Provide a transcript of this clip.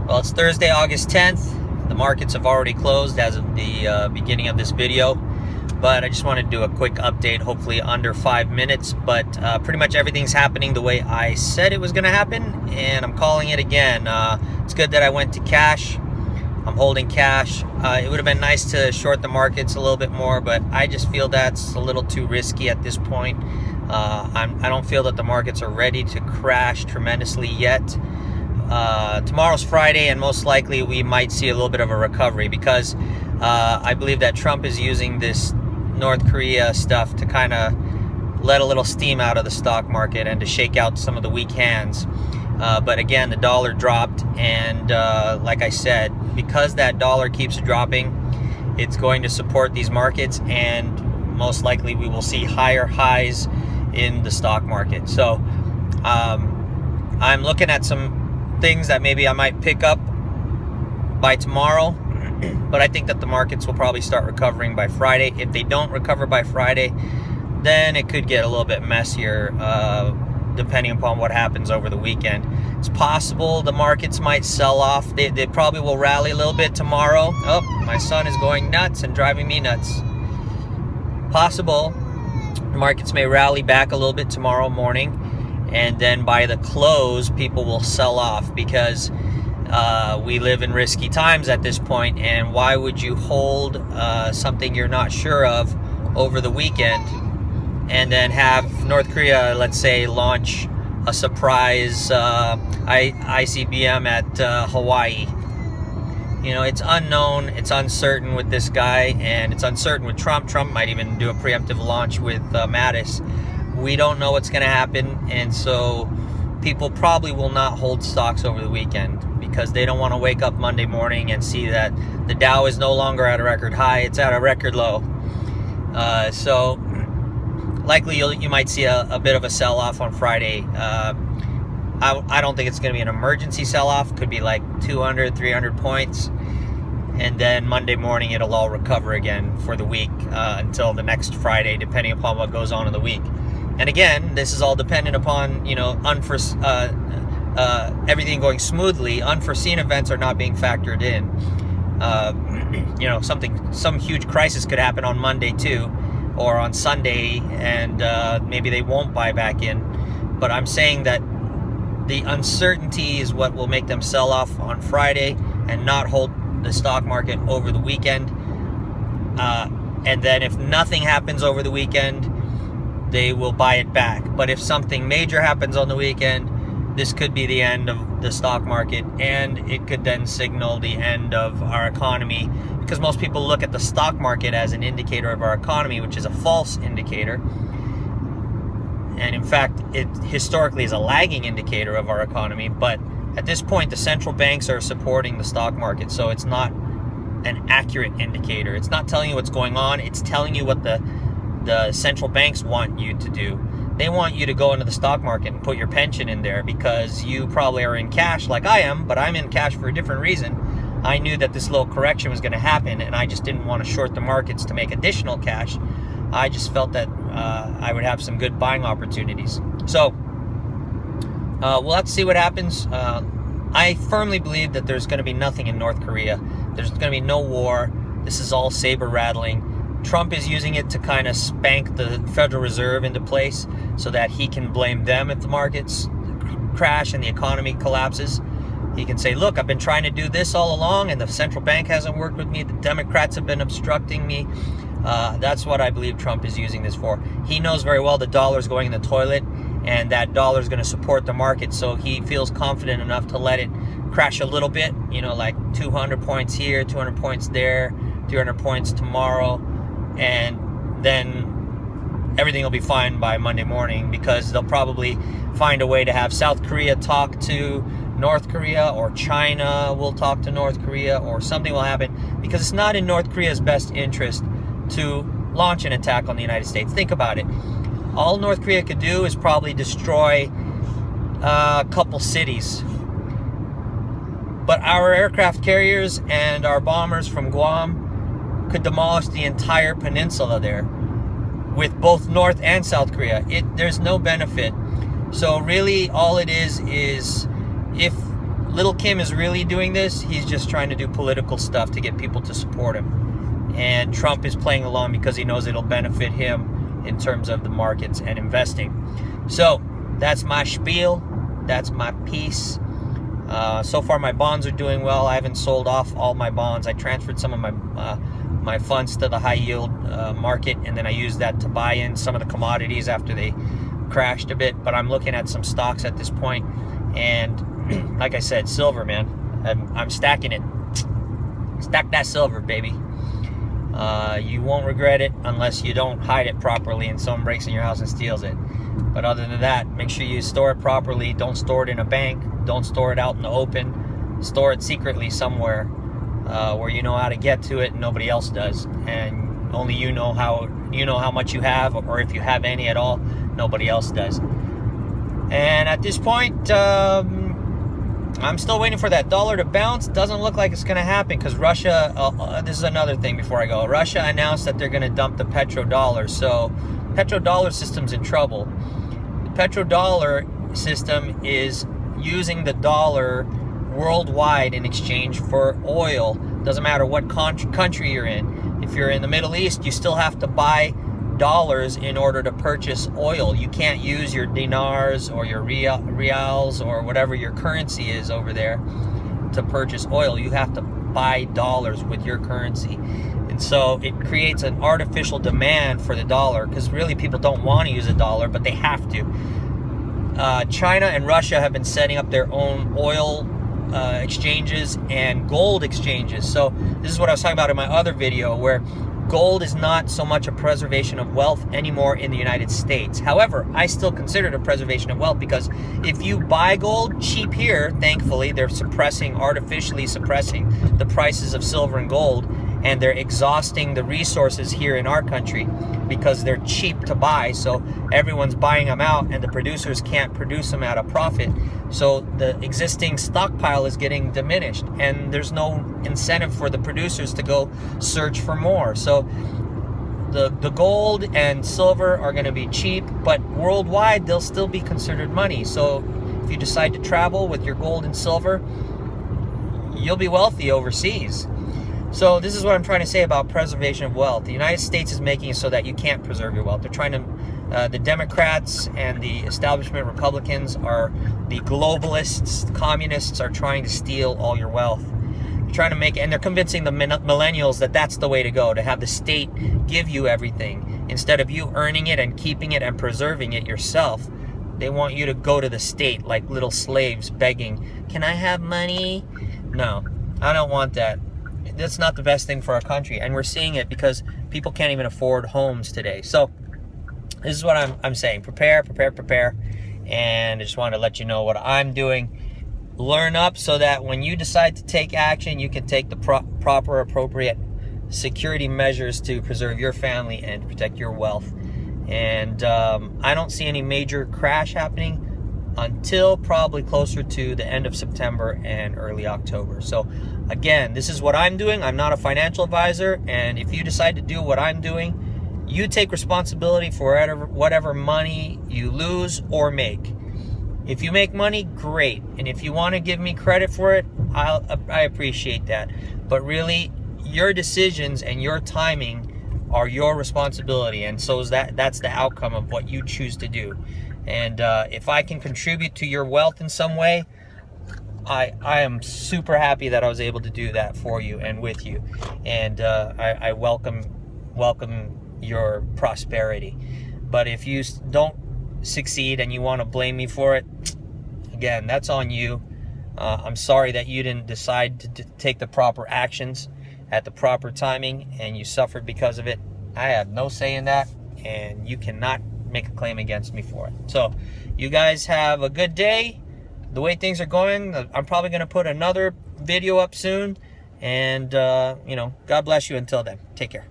Well, it's Thursday, August 10th. The markets have already closed as of the beginning of this video, but I just wanted to do a quick update, hopefully under 5 minutes. But pretty much everything's happening the way I said it was going to happen, and I'm calling it again. It's good that I went to cash. I'm holding cash. It would have been nice to short the markets a little bit more, but I just feel that's a little too risky at this point. I don't feel that the markets are ready to crash tremendously yet. Tomorrow's Friday, and most likely we might see a little bit of a recovery because I believe that Trump is using this North Korea stuff to kind of let a little steam out of the stock market and to shake out some of the weak hands. But again, the dollar dropped, and like I said, because that dollar keeps dropping, it's going to support these markets, and most likely we will see higher highs in the stock market. So I'm looking at some things that maybe I might pick up by tomorrow, but I think that the markets will probably start recovering by Friday. If they don't recover by Friday, then it could get a little bit messier depending upon what happens over the weekend. It's possible the markets might sell off. They probably will rally a little bit tomorrow. Oh, my son is going nuts and driving me nuts. Possible the markets may rally back a little bit tomorrow morning, and then by the close, people will sell off because we live in risky times at this point, and why would you hold something you're not sure of over the weekend and then have North Korea, let's say, launch a surprise ICBM at Hawaii? You know, it's unknown, it's uncertain with this guy, and it's uncertain with Trump. Trump might even do a preemptive launch with Mattis. We don't know what's going to happen, and so people probably will not hold stocks over the weekend because they don't want to wake up Monday morning and see that the Dow is no longer at a record high, it's at a record low. So likely you might see a bit of a sell-off on Friday. I don't think it's going to be an emergency sell-off. Could be like 200, 300 points. And then Monday morning it'll all recover again for the week until the next Friday, depending upon what goes on in the week. And again, this is all dependent upon, you know, everything going smoothly. Unforeseen events are not being factored in. You know, some huge crisis could happen on Monday too, or on Sunday, and maybe they won't buy back in. But I'm saying that the uncertainty is what will make them sell off on Friday and not hold the stock market over the weekend. And then if nothing happens over the weekend, they will buy it back. But if something major happens on the weekend, this could be the end of the stock market, and it could then signal the end of our economy, because most people look at the stock market as an indicator of our economy, which is a false indicator. And in fact, it historically is a lagging indicator of our economy. But at this point, the central banks are supporting the stock market, so it's not an accurate indicator. It's not telling you what's going on. It's telling you what the central banks want you to do. They want you to go into the stock market and put your pension in there because you probably are in cash like I am, but I'm in cash for a different reason. I knew that this little correction was going to happen, and I just didn't want to short the markets to make additional cash. I just felt that I would have some good buying opportunities. So we'll have to see what happens. I firmly believe that there's going to be nothing in North Korea. There's going to be no war. This is all saber rattling. Trump is using it to kind of spank the Federal Reserve into place so that he can blame them if the markets crash and the economy collapses. He can say, look, I've been trying to do this all along, and the central bank hasn't worked with me. The Democrats have been obstructing me. That's what I believe Trump is using this for. He knows very well the dollar is going in the toilet, and that dollar is going to support the market, so he feels confident enough to let it crash a little bit, you know, like 200 points here, 200 points there, 300 points tomorrow, and then everything will be fine by Monday morning, because they'll probably find a way to have South Korea talk to North Korea, or China will talk to North Korea, or something will happen, because it's not in North Korea's best interest to launch an attack on the United States. Think about it. All North Korea could do is probably destroy a couple cities. But our aircraft carriers and our bombers from Guam could demolish the entire peninsula there with both North and South Korea. There's no benefit. So really all it is if Little Kim is really doing this. He's just trying to do political stuff to get people to support him. And Trump is playing along because he knows it'll benefit him in terms of the markets and investing. So that's my spiel. That's my piece. So far my bonds are doing well. I haven't sold off all my bonds. I transferred some of my funds to the high yield market, and then I used that to buy in some of the commodities after they crashed a bit. But I'm looking at some stocks at this point, and like I said, silver, man, I'm stacking it. Stack that silver, baby. You won't regret it unless you don't hide it properly and someone breaks in your house and steals it. But other than that, make sure you store it properly. Don't store it in a bank. Don't store it out in the open. Store it secretly somewhere where you know how to get to it and nobody else does. And only you know how much you have, or if you have any at all, nobody else does. And at this point, I'm still waiting for that dollar to bounce. Doesn't look like it's going to happen because Russia, this is another thing before I go. Russia announced that they're going to dump the petrodollar. So petrodollar system's in trouble. The petrodollar system is using the dollar worldwide in exchange for oil. Doesn't matter what country you're in. If you're in the Middle East, you still have to buy dollars in order to purchase oil. You can't use your dinars or your reals or whatever your currency is over there to purchase oil. You have to buy dollars with your currency. And so it creates an artificial demand for the dollar because really people don't want to use a dollar, but they have to. China and Russia have been setting up their own oil exchanges and gold exchanges. So this is what I was talking about in my other video, where gold is not so much a preservation of wealth anymore in the United States. However, I still consider it a preservation of wealth because if you buy gold cheap here, thankfully, they're artificially suppressing the prices of silver and gold, and they're exhausting the resources here in our country because they're cheap to buy. So everyone's buying them out and the producers can't produce them at a profit. So the existing stockpile is getting diminished and there's no incentive for the producers to go search for more. So the gold and silver are going to be cheap, but worldwide they'll still be considered money. So if you decide to travel with your gold and silver, you'll be wealthy overseas. So this is what I'm trying to say about preservation of wealth. The United States is making it so that you can't preserve your wealth. They're trying to, the Democrats and the establishment Republicans are the globalists, communists are trying to steal all your wealth. They're trying to make, and they're convincing the millennials that that's the way to go, to have the state give you everything instead of you earning it and keeping it and preserving it yourself. They want you to go to the state like little slaves begging, "Can I have money?" No, I don't want that. That's not the best thing for our country, and we're seeing it because people can't even afford homes today. So this is what I'm saying. Prepare, and I just want to let you know what I'm doing. Learn up so that when you decide to take action, you can take the proper, appropriate security measures to preserve your family and protect your wealth. And I don't see any major crash happening until probably closer to the end of September and early October. So again, this is what I'm doing. I'm not a financial advisor, and if you decide to do what I'm doing, you take responsibility for whatever money you lose or make. If you make money, great, and if you want to give me credit for it, I appreciate that. But really, your decisions and your timing are your responsibility, and so is that's the outcome of what you choose to do. And if I can contribute to your wealth in some way, I am super happy that I was able to do that for you and with you. And I welcome your prosperity. But if you don't succeed and you want to blame me for it, again, that's on you. I'm sorry that you didn't decide to take the proper actions at the proper timing and you suffered because of it. I have no say in that, and you cannot make a claim against me for it. So you guys have a good day. The way things are going, I'm probably going to put another video up soon, and God bless you until then. Take care.